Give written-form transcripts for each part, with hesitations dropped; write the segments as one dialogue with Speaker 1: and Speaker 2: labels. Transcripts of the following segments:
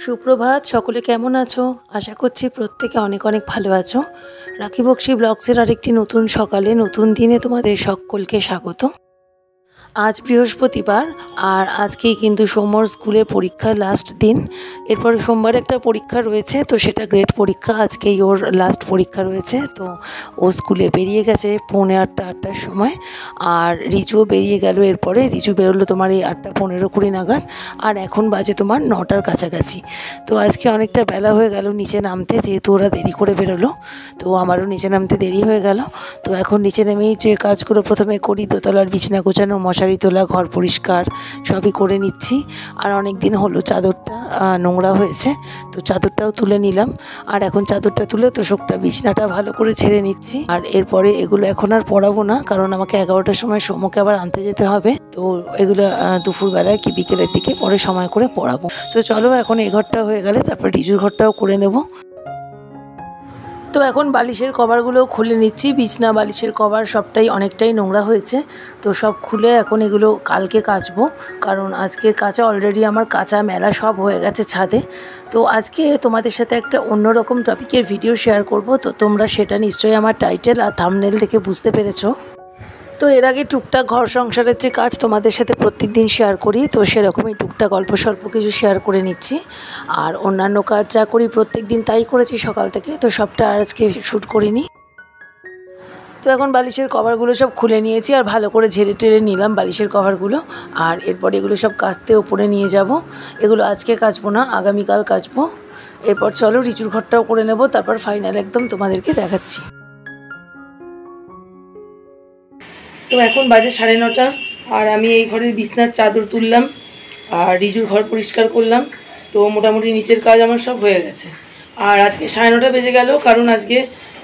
Speaker 1: সুপ্রভাত, সকলে কেমন আছো? আশা করছি প্রত্যেকে অনেক অনেক ভালো আছো। রাখি বক্সি ব্লগসের আরেকটি নতুন সকালে নতুন দিনে তোমাদের সকলকে স্বাগত। আজ বৃহস্পতিবার আর আজকেই কিন্তু সৌম্যর স্কুলে পরীক্ষার লাস্ট দিন। এরপর সোমবার একটা পরীক্ষা রয়েছে, তো সেটা গ্রেড পরীক্ষা। আজকেই ওর লাস্ট পরীক্ষা রয়েছে, তো ও স্কুলে বেরিয়ে গেছে 7:30-8টার সময়। আর রিজুও বেরিয়ে গেল। এরপরে রিজু বেরোলো তোমার এই 8:15-20 নাগাদ, আর এখন বাজে তোমার 9টার কাছাকাছি। তো আজকে অনেকটা বেলা হয়ে গেল নিচে নামতে, যেহেতু ওরা দেরি করে বেরোলো, তো আমারও নিচে নামতে দেরি হয়ে গেল। তো এখন নিচে নেমেই যে কাজগুলো প্রথমে করি, দোতলার বিছানা গোছানো, মশারি তোলা, ঘর পরিষ্কার সবই করে নিচ্ছি। আর অনেক দিন হলো চাদরটা নোংরা হয়েছে, তো চাদরটাও তুলে নিলাম। আর এখন চাদরটা তুলে তোষকটা বিছানাটা ভালো করে ছেড়ে নিচ্ছি। আর এরপরে এগুলো এখন আর পরাবো না, কারণ আমাকে 11টার সময় সৌম্যকে আবার আনতে যেতে হবে। তো এগুলো দুপুরবেলায় কি বিকেলের দিকে পরে সময় করে পরাবো। তো চলো, এখন এই ঘরটা হয়ে গেলে তারপর রিজুর ঘরটাও করে নেব। তো এখন বালিশের কভারগুলোও খুলে নিচ্ছি। বিছনা, বালিশের কভার সবটাই অনেকটাই নোংরা হয়েছে, তো সব খুলে এখন এগুলো কালকে কাচবো, কারণ আজকে কাচা অলরেডি আমার কাঁচা মেলা সব হয়ে গেছে ছাদে। তো আজকে তোমাদের সাথে একটা অন্যরকম টপিকের ভিডিও শেয়ার করব, তো তোমরা সেটা নিশ্চয়ই আমার টাইটেল আর থাম্বনেল দেখে বুঝতে পেরেছো। তো এর আগে টুকটাক ঘর সংসারের যে কাজ তোমাদের সাথে প্রত্যেক দিন শেয়ার করি, তো সেরকমই টুকটাক অল্প স্বল্প কিছু শেয়ার করে নিচ্ছি। আর অন্যান্য কাজ যা করি প্রত্যেক দিন তাই করেছি সকাল থেকে, তো সবটা আজকে শ্যুট করিনি। তো এখন বালিশের কভারগুলো সব খুলে নিয়েছি আর ভালো করে ঝেড়ে টেড়ে নিলাম বালিশের কভারগুলো। আর এরপর এগুলো সব কাচতে ওপরে নিয়ে যাব। এগুলো আজকে কাচবো না, আগামীকাল কাচবো। এরপর চলো রিচুর ঘরটাও করে নেব, তারপর ফাইনাল একদম তোমাদেরকে দেখাচ্ছি। তো এখন বাজে 9:30, আর আমি এই ঘরের বিছনার চাদর তুললাম আর রিজুর ঘর পরিষ্কার করলাম। তো মোটামুটি নিচের কাজ আমার সব হয়ে গেছে। আর আজকে 9:30 বেজে গেল, কারণ আজকে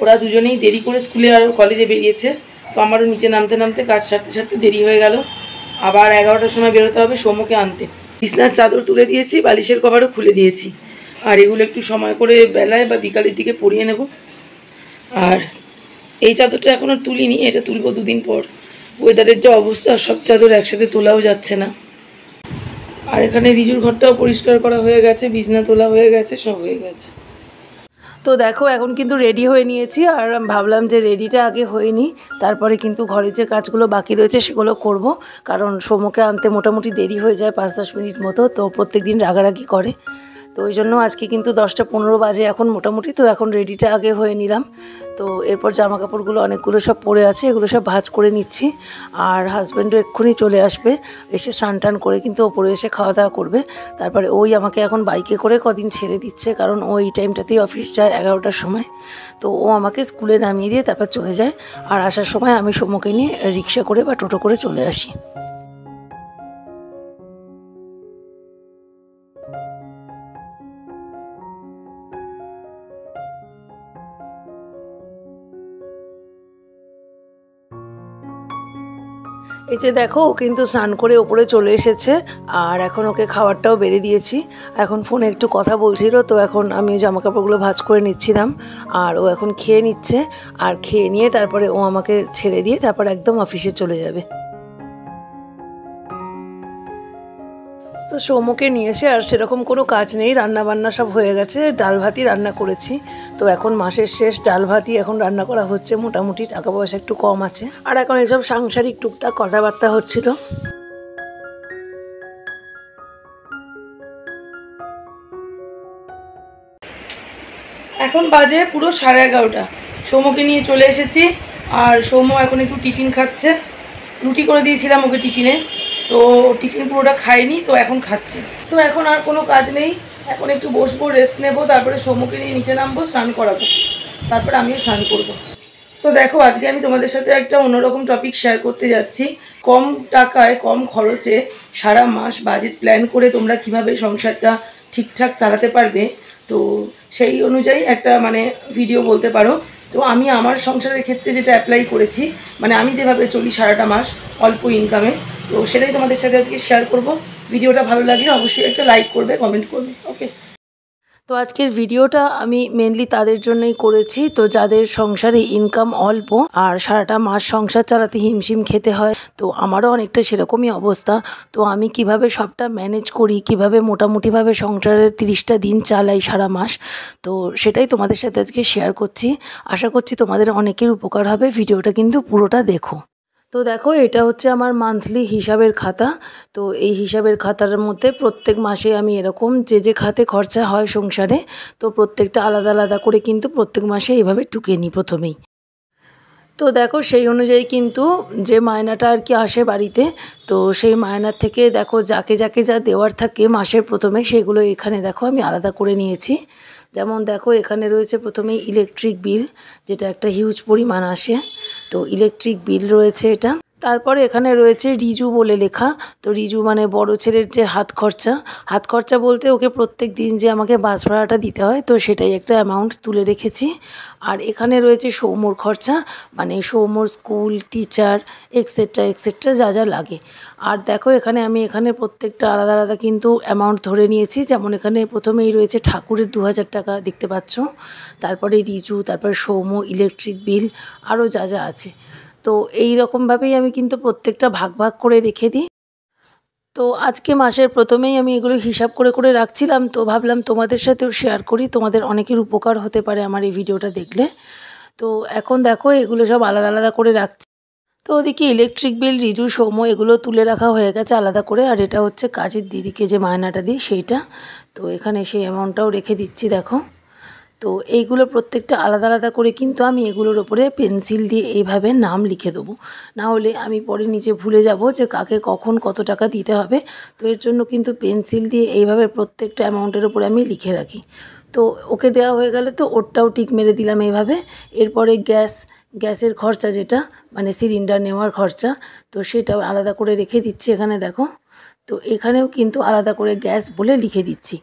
Speaker 1: ওরা দুজনেই দেরি করে স্কুলে আর কলেজে বেরিয়েছে। তো আমারও নিচে নামতে নামতে কাজ সারতে সারতে দেরি হয়ে গেল। আবার 11টার সময় বেরোতে হবে সৌম্যকে আনতে। বিছনার চাদর তুলে দিয়েছি, বালিশের কভারও খুলে দিয়েছি। আর এগুলো একটু সময় করে বেলায় বা বিকালের দিকে পরিয়ে নেব। আর এই চাদরটা এখনও তুলিনি, এটা তুলবো 2 দিন পর। ওয়েদারের যে অবস্থা, সব চাদর একসাথে তোলাও যাচ্ছে না। আর এখানে রিজুর ঘরটাও পরিষ্কার করা হয়ে গেছে, বিছনা তোলা হয়ে গেছে, সব হয়ে গেছে। তো দেখো এখন কিন্তু রেডি হয়ে নিয়েছি, আর ভাবলাম যে রেডিটা আগে হয়নি, তারপরে কিন্তু ঘরের যে কাজগুলো বাকি রয়েছে সেগুলো করব। কারণ সৌম্যকে আনতে মোটামুটি দেরি হয়ে যায় 5-10 মিনিট মতো, তো প্রত্যেক দিন রাগারাগি করে। তো ওই জন্য আজকে কিন্তু 10:15 বাজে এখন মোটামুটি। তো এখন রেডিটা আগে হয়ে নিলাম। তো এরপর জামা কাপড়গুলো অনেকগুলো সব পরে আছে, এগুলো সব ভাঁজ করে নিচ্ছি। আর হাজব্যান্ডও এক্ষুনি চলে আসবে, এসে স্নান টান করে কিন্তু ওপরে এসে খাওয়া দাওয়া করবে। তারপরে ওই আমাকে এখন বাইকে করে কদিন ছেড়ে দিচ্ছে, কারণ ও এই টাইমটাতেই অফিস যায় 11টার সময়। তো ও আমাকে স্কুলে নামিয়ে দিয়ে তারপর চলে যায়। আর আসার সময় আমি সৌম্যকে নিয়ে রিক্সা করে বা টোটো করে চলে আসি। এই যে দেখো, ও কিন্তু স্নান করে ওপরে চলে এসেছে। আর এখন ওকে খাবারটাও বেড়ে দিয়েছি। এখন ফোনে একটু কথা বলছিল, তো এখন আমি জামা কাপড়গুলো ভাঁজ করে নিচ্ছিলাম। আর ও এখন খেয়ে নিচ্ছে, আর খেয়ে নিয়ে তারপরে ও আমাকে ছেড়ে দিয়ে তারপর একদম অফিসে চলে যাবে। তো সৌম্যকে নিয়ে এসে আর সেরকম কোনো কাজ নেই, রান্না বান্না সব হয়ে গেছে। ডাল ভাতই রান্না করেছি। তো এখন মাসের শেষ, ডাল ভাতই এখন রান্না করা হচ্ছে। মোটামুটি টাকা পয়সা একটু কম আছে, আর এখন এসব সাংসারিক টুকটাক কথাবার্তা হচ্ছিল। এখন বাজে পুরো 11:30। সৌম্যকে নিয়ে চলে এসেছি। আর সৌম্য এখন একটু টিফিন খাচ্ছে। রুটি করে দিয়েছিলাম ওকে টিফিনে, তো টিফিন পুরোটা খায়নি, তো এখন খাচ্ছে। তো এখন আর কোনো কাজ নেই, এখন একটু বসবো, রেস্ট নেবো, তারপরে সৌম্যকে নিয়ে নিচে নামবো, স্নান করাবো, তারপরে আমিও স্নান করবো। তো দেখো, আজকে আমি তোমাদের সাথে একটা অন্যরকম টপিক শেয়ার করতে যাচ্ছি। কম টাকায় কম খরচে সারা মাস বাজেট প্ল্যান করে তোমরা কিভাবে সংসারটা ঠিকঠাক চালাতে পারবে, তো সেই অনুযায়ী একটা ভিডিও বলতে পারো। তো আমি আমার সংসারের ক্ষেত্রে যেটা অ্যাপ্লাই করেছি, আমি যেভাবে চলি সারাটা মাস অল্প ইনকামে, তো সেটাই তোমাদের সাথে আজকে শেয়ার করব। ভিডিওটা ভালো লাগলে অবশ্যই একটা লাইক করবে, কমেন্ট করবে। ওকে। তো আজকের ভিডিওটা আমি মেনলি তাদের জন্যই করেছি, তো যাদের সংসারে ইনকাম অল্প আর সারাটা মাস সংসার চালাতে হিমশিম খেতে হয়। তো আমারও অনেকটা সেরকমই অবস্থা। তো আমি কিভাবে সবটা ম্যানেজ করি, কিভাবে মোটামুটিভাবে সংসারের 30টা দিন চালাই সারা মাস, তো সেটাই তোমাদের সাথে আজকে শেয়ার করছি। আশা করছি তোমাদের অনেকের উপকার হবে। ভিডিওটা কিন্তু পুরোটা দেখো। তো দেখো, এটা হচ্ছে আমার মান্থলি হিসাবের খাতা। তো এই হিসাবের খাতার মধ্যে প্রত্যেক মাসে আমি এরকম যে খাতে খরচা হয় সংসারে, তো প্রত্যেকটা আলাদা আলাদা করে কিন্তু প্রত্যেক মাসে এইভাবে টুকে নিই প্রথমেই। তো দেখো, সেই অনুযায়ী কিন্তু যে মায়নাটা আর কি আসে বাড়িতে, তো সেই মায়নার থেকে দেখো যাকে যাকে যা দেওয়ার থাকে মাসের প্রথমে, সেগুলো এখানে দেখো আমি আলাদা করে নিয়েছি। যেমন দেখো, এখানে রয়েছে প্রথমেই ইলেকট্রিক বিল, যেটা একটা হিউজ পরিমাণ আসে। তো ইলেকট্রিক বিল রয়েছে এটা। তারপরে এখানে রয়েছে রিজু বলে লেখা। তো রিজু মানে বড় ছেলের যে হাত খরচা। হাত খরচা বলতে ওকে প্রত্যেক দিন যে আমাকে বাস ভাড়াটা দিতে হয়, তো সেটাই একটা অ্যামাউন্ট তুলে রেখেছি। আর এখানে রয়েছে সৌম্যর খরচা, মানে সৌম্যর স্কুল, টিচার, এক্সেট্রা এক্সেট্রা যা যা লাগে। আর দেখো, এখানে প্রত্যেকটা আলাদা আলাদা কিন্তু অ্যামাউন্ট ধরে নিয়েছি। যেমন এখানে প্রথমেই রয়েছে ঠাকুরের 2000 টাকা, দেখতে পাচ্ছ। তারপরে রিজু, তারপরে সৌম্য, ইলেকট্রিক বিল, আরও যা যা আছে। তো এই রকমভাবেই আমি কিন্তু প্রত্যেকটা ভাগ ভাগ করে রেখে দিই। তো আজকে মাসের প্রথমেই আমি এগুলো হিসাব করে করে রাখছিলাম, তো ভাবলাম তোমাদের সাথেও শেয়ার করি, তোমাদের অনেকের উপকার হতে পারে আমার এই ভিডিওটা দেখলে। তো এখন দেখো, এগুলো সব আলাদা আলাদা করে রাখছি। তো ওদিকে ইলেকট্রিক বিল, রিজু, সৌম্য এগুলো তুলে রাখা হয়ে গেছে আলাদা করে। আর এটা হচ্ছে কাজের দিদিকে যে মায়নাটা দিই সেইটা। তো এখানে সেই অ্যামাউন্টটাও রেখে দিচ্ছি দেখো। তো এইগুলো প্রত্যেকটা আলাদা আলাদা করে কিন্তু আমি এগুলোর ওপরে পেন্সিল দিয়ে এইভাবে নাম লিখে দেবো। না হলে আমি পরে নিচে ভুলে যাব যে কাকে কখন কত টাকা দিতে হবে। তো এর জন্য কিন্তু পেন্সিল দিয়ে এইভাবে প্রত্যেকটা অ্যামাউন্টের ওপরে আমি লিখে রাখি। তো ওকে দেওয়া হয়ে গেলে তো ওরটাও টিক মেরে দিলাম এইভাবে। এরপরে গ্যাসের খরচা, যেটা মানে সিলিন্ডার নেওয়ার খরচা, তো সেটাও আলাদা করে রেখে দিচ্ছি এখানে দেখো। তো এখানেও কিন্তু আলাদা করে গ্যাস বলে লিখে দিচ্ছি।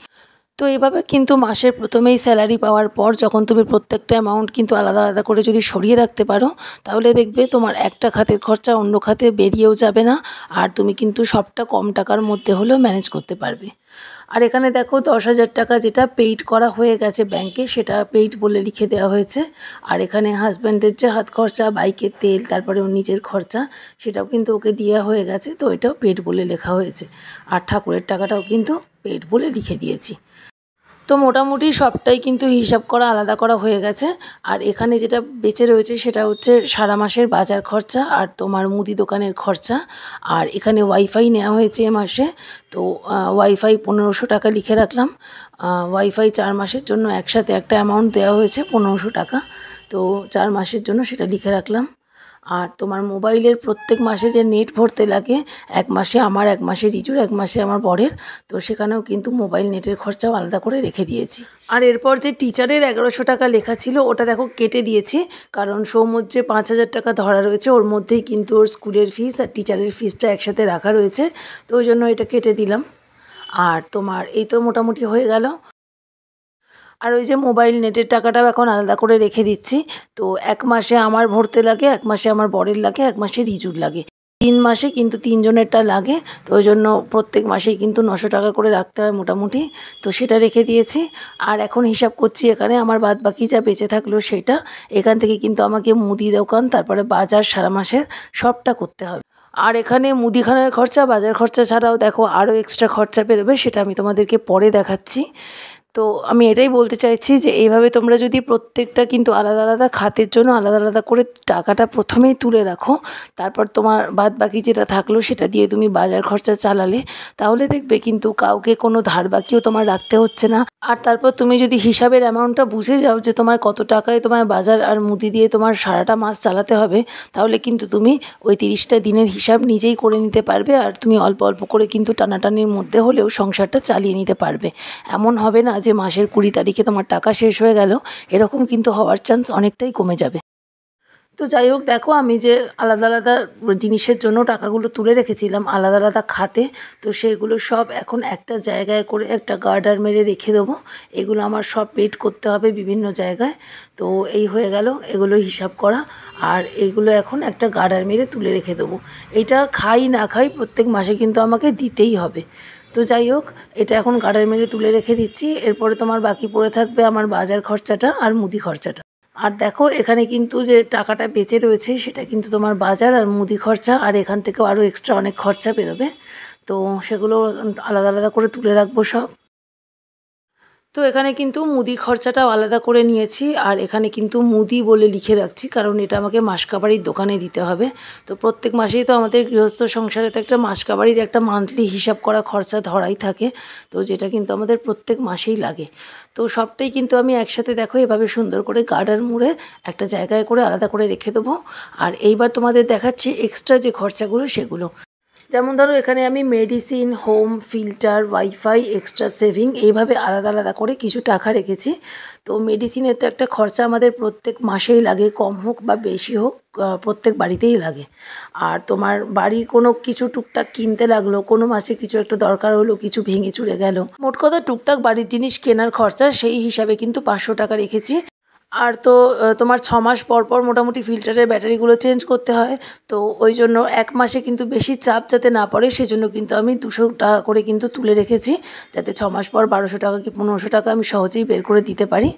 Speaker 1: তো এভাবে কিন্তু মাসের প্রথমেই স্যালারি পাওয়ার পর যখন তুমি প্রত্যেকটা অ্যামাউন্ট কিন্তু আলাদা আলাদা করে যদি সরিয়ে রাখতে পারো, তাহলে দেখবে তোমার একটা খাতের খরচা অন্য খাতে বেরিয়েও যাবে না। আর তুমি কিন্তু সবটা কম টাকার মধ্যে হলেও ম্যানেজ করতে পারবে। আর এখানে দেখো 10,000 টাকা যেটা পেইড করা হয়ে গেছে ব্যাংকে, সেটা পেইড বলে লিখে দেওয়া হয়েছে। আর এখানে হাজব্যান্ডের যে হাত খরচা, বাইকের তেল, তারপরে ওর নিজের খরচা, সেটাও কিন্তু ওকে দেওয়া হয়ে গেছে, তো এটাও পেইড বলে লেখা হয়েছে। আর ঠাকুরের টাকাটাও কিন্তু পেইড বলে লিখে দিয়েছি। তো মোটামুটি সবটাই কিন্তু হিসাব করা আলাদা করা হয়ে গেছে। আর এখানে যেটা বেঁচে রয়েছে সেটা হচ্ছে সারা মাসের বাজার খরচা আর তোমার মুদি দোকানের খরচা। আর এখানে ওয়াইফাই নেওয়া হয়েছে এ মাসে। তো ওয়াইফাই 1500 টাকা লিখে রাখলাম। ওয়াইফাই 4 মাসের জন্য একসাথে একটা অ্যামাউন্ট দেওয়া হয়েছে 1500 টাকা। তো 4 মাসের জন্য সেটা লিখে রাখলাম। আর তোমার মোবাইলের প্রত্যেক মাসে যে নেট ভরতে লাগে, এক মাসে আমার, এক মাসে রিজুর, এক মাসে আমার বরের, তো সেখানেও কিন্তু মোবাইল নেটের খরচাও আলাদা করে রেখে দিয়েছি। আর এরপর যে টিচারের 1100 টাকা লেখা ছিল, ওটা দেখো কেটে দিয়েছি। কারণ সৌম্যর যে 5000 টাকা ধরা রয়েছে, ওর মধ্যেই কিন্তু ওর স্কুলের ফিস আর টিচারের ফিসটা একসাথে রাখা রয়েছে, তো ওই জন্য এটা কেটে দিলাম। আর তোমার এই তো মোটামুটি হয়ে গেল। আর ওই যে মোবাইল নেটের টাকাটাও এখন আলাদা করে রেখে দিচ্ছি। তো এক মাসে আমার ভরতে লাগে, এক মাসে আমার বরের লাগে, এক মাসে রিজুর লাগে। 3 মাসে কিন্তু 3 জনেরটা লাগে। তো ওই জন্য প্রত্যেক মাসেই কিন্তু 900 টাকা করে রাখতে হয় মোটামুটি। তো সেটা রেখে দিয়েছি। আর এখন হিসাব করছি এখানে আমার বাদ বাকি যা বেঁচে থাকলো সেটা। এখান থেকে কিন্তু আমাকে মুদি দোকান, তারপরে বাজার সারা মাসের সবটা করতে হবে। আর এখানে মুদিখানার খরচা, বাজার খরচা ছাড়াও দেখো আরও এক্সট্রা খরচা বেরোবে, সেটা আমি তোমাদেরকে পরে দেখাচ্ছি। তো আমি এটাই বলতে চাইছি যে এইভাবে তোমরা যদি প্রত্যেকটা কিন্তু আলাদা আলাদা খাতের জন্য আলাদা আলাদা করে টাকাটা প্রথমেই তুলে রাখো, তারপর তোমার বাদ বাকি যেটা থাকলো সেটা দিয়ে তুমি বাজার খরচা চালালে, তাহলে দেখবে কিন্তু কাউকে কোনো ধার বাকিও তোমার রাখতে হচ্ছে না। আর তারপর তুমি যদি হিসাবের অ্যামাউন্টটা বুঝে যাও যে তোমার কত টাকায় তোমার বাজার আর মুদি দিয়ে তোমার সারাটা মাস চালাতে হবে, তাহলে কিন্তু তুমি ওই 30টা দিনের হিসাব নিজেই করে নিতে পারবে। আর তুমি অল্প অল্প করে কিন্তু টানাটানির মধ্যে হলেও সংসারটা চালিয়ে নিতে পারবে। এমন হবে না যে মাসের 20 তারিখে তোমার টাকা শেষ হয়ে গেল, এরকম কিন্তু হওয়ার চান্স অনেকটাই কমে যাবে। তো যাই হোক, দেখো আমি যে আলাদা আলাদা জিনিসের জন্য টাকাগুলো তুলে রেখেছিলাম আলাদা আলাদা খাতে, তো সেগুলো সব এখন একটা জায়গায় করে একটা গার্ডার মেরে রেখে দেবো। এগুলো আমার সব পেড করতে হবে বিভিন্ন জায়গায়। তো এই হয়ে গেল এগুলো হিসাব করা। আর এইগুলো এখন একটা গার্ডার মেরে তুলে রেখে দেবো। এটা খাই না খাই প্রত্যেক মাসে কিন্তু আমাকে দিতেই হবে। তো যাই হোক, এটা এখন গাড়ার মেরে তুলে রেখে দিচ্ছি। এরপরে তোমার বাকি পড়ে থাকবে আমার বাজার খরচাটা আর মুদি খরচাটা। আর দেখো এখানে কিন্তু যে টাকাটা বেঁচে রয়েছে সেটা কিন্তু তোমার বাজার আর মুদি খরচা, আর এখান থেকেও আরও এক্সট্রা অনেক খরচা বেরোবে। তো সেগুলো আলাদা আলাদা করে তুলে রাখবো সব। তো এখানে কিন্তু মুদির খরচাটাও আলাদা করে নিয়েছি, আর এখানে কিন্তু মুদি বলে লিখে রাখছি, কারণ এটা আমাকে মাসকাবাড়ির দোকানে দিতে হবে। তো প্রত্যেক মাসেই তো আমাদের গৃহস্থ সংসারে তো একটা মাসকাবাড়ির একটা মান্থলি হিসাব করা খরচা ধরাই থাকে, তো যেটা কিন্তু আমাদের প্রত্যেক মাসেই লাগে। তো সবটাই কিন্তু আমি একসাথে দেখো এভাবে সুন্দর করে গার্ডার মুড়ে একটা জায়গায় করে আলাদা করে রেখে দেবো। আর এইবার তোমাদের দেখাচ্ছি এক্সট্রা যে খরচাগুলো সেগুলো। যেমন ধরো এখানে আমি medicine, home, filter, wifi, extra saving এইভাবে আলাদা আলাদা করে কিছু টাকা রেখেছি। তো মেডিসিনের তো একটা খরচা আমাদের প্রত্যেক মাসেই লাগে, কম হোক বা বেশি হোক প্রত্যেক বাড়িতেই লাগে। আর তোমার বাড়ির কোনো কিছু টুকটাক কিনতে লাগলো, কোনো মাসে কিছু একটা দরকার হলো, কিছু ভেঙে চুরে গেল, মোট কথা টুকটাক বাড়ির জিনিস কেনার খরচা, সেই হিসাবে কিন্তু 500 টাকা রেখেছি। আর তো তোমার 6 মাস পর পর মোটামুটি ফিল্টারের ব্যাটারিগুলো চেঞ্জ করতে হয়। তো ওই জন্য 1 মাসে কিন্তু বেশি চাপ যাতে না পড়ে সেজন্য কিন্তু আমি 200 টাকা করে কিন্তু তুলে রেখেছি, যাতে 6 মাস পর 1200 টাকা কি 1500 টাকা আমি সহজেই বের করে দিতে পারি।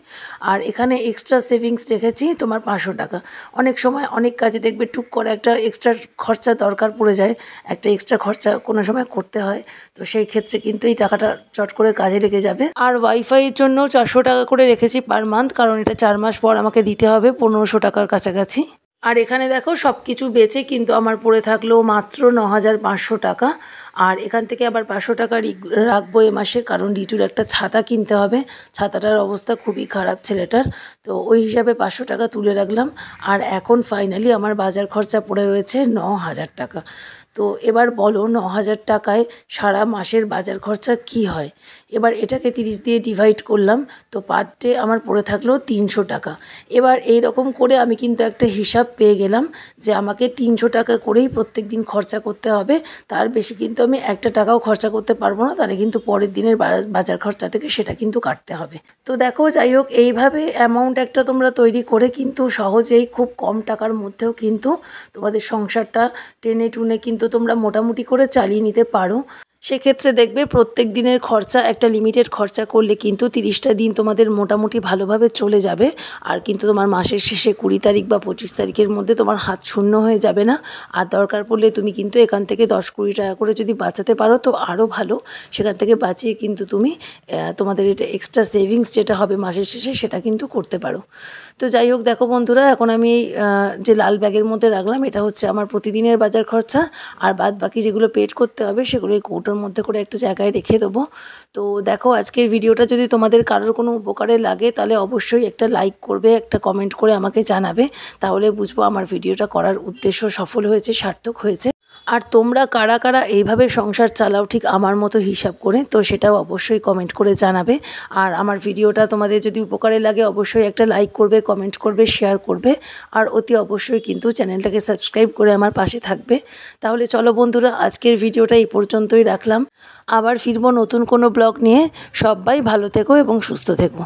Speaker 1: আর এখানে এক্সট্রা সেভিংস রেখেছি তোমার 500 টাকা। অনেক সময় অনেক কাজে দেখবে টুক করে একটা এক্সট্রা খরচা দরকার পড়ে যায়, একটা এক্সট্রা খরচা কোনো সময় করতে হয়। তো সেই ক্ষেত্রে কিন্তু এই টাকাটা চট করে কাজে লেগে যাবে। আর ওয়াইফাইয়ের জন্য 400 টাকা করে রেখেছি পার মান্থ, কারণ এটা 4 মাস পর আমাকে দিতে হবে 1500 টাকার কাছাকাছি। আর এখানে দেখো সব কিছু বেচে কিন্তু আমার পড়ে থাকলো মাত্র 9500 টাকা। আর এখান থেকে আবার 500 টাকা রাখবো এ মাসে, কারণ রিটুর একটা ছাতা কিনতে হবে, ছাতাটার অবস্থা খুবই খারাপ ছেলেটার। তো ওই হিসাবে 500 টাকা তুলে রাখলাম। আর এখন ফাইনালি আমার বাজার খরচা পড়ে রয়েছে 9000 টাকা। তো এবার বলো 9000 টাকায় সারা মাসের বাজার খরচা কি হয়। এবার এটাকে 30 দিয়ে ডিভাইড করলাম, তো পার ডে আমার পড়ে থাকলো 300 টাকা। এবার এই রকম করে আমি কিন্তু একটা হিসাব পেয়ে গেলাম যে আমাকে 300 টাকা করেই প্রত্যেক দিন খরচা করতে হবে, তার বেশি কিন্তু আমি একটা টাকাও খরচা করতে পারবো না, তাহলে কিন্তু পরের দিনের বাজার খরচা থেকে সেটা কিন্তু কাটতে হবে। তো দেখো যাই হোক, এইভাবে অ্যামাউন্ট একটা তোমরা তৈরি করে কিন্তু সহজেই খুব কম টাকার মধ্যেও কিন্তু তোমাদের সংসারটা টেনে টুনে কিন্তু তোমরা মোটামুটি করে চালিয়ে নিতে পারো। সেক্ষেত্রে দেখবে প্রত্যেক দিনের খরচা একটা লিমিটেড খরচা করলে কিন্তু 30টা দিন তোমাদের মোটামুটি ভালোভাবে চলে যাবে। আর কিন্তু তোমার মাসের শেষে 20 তারিখ বা 25 তারিখের মধ্যে তোমার হাত শূন্য হয়ে যাবে না। আর দরকার পড়লে তুমি কিন্তু এখান থেকে 10-20 টাকা করে যদি বাঁচাতে পারো তো আরও ভালো। সেখান থেকে বাঁচিয়ে কিন্তু তুমি তোমাদের এটা এক্সট্রা সেভিংস যেটা হবে মাসের শেষে সেটা কিন্তু করতে পারো। তো যাই হোক দেখো বন্ধুরা, এখন আমি যে লাল ব্যাগের মধ্যে রাখলাম এটা হচ্ছে আমার প্রতিদিনের বাজার খরচা, আর বাদ বাকি যেগুলো পেড করতে হবে সেগুলো এই কৌটোর মধ্যে করে একটা জায়গায় রেখে দেবো। তো দেখো আজকের ভিডিওটা যদি তোমাদের কারোর কোনো উপকারে লাগে তাহলে অবশ্যই একটা লাইক করবে, একটা কমেন্ট করে আমাকে জানাবে, তাহলে বুঝবো আমার ভিডিওটা করার উদ্দেশ্য সফল হয়েছে, সার্থক হয়েছে। আর তোমরা কারা কারা এইভাবে সংসার চালাও ঠিক আমার মতো হিসাব করে, তো সেটাও অবশ্যই কমেন্ট করে জানাবে। আর আমার ভিডিওটা তোমাদের যদি উপকারে লাগে অবশ্যই একটা লাইক করবে, কমেন্ট করবে, শেয়ার করবে, আর অতি অবশ্যই কিন্তু চ্যানেলটাকে সাবস্ক্রাইব করে আমার পাশে থাকবে। তাহলে চলো বন্ধুরা, আজকের ভিডিওটা এই পর্যন্তই রাখলাম। আবার ফিরবো নতুন কোনো ব্লগ নিয়ে। সবাই ভালো থেকো এবং সুস্থ থেকো।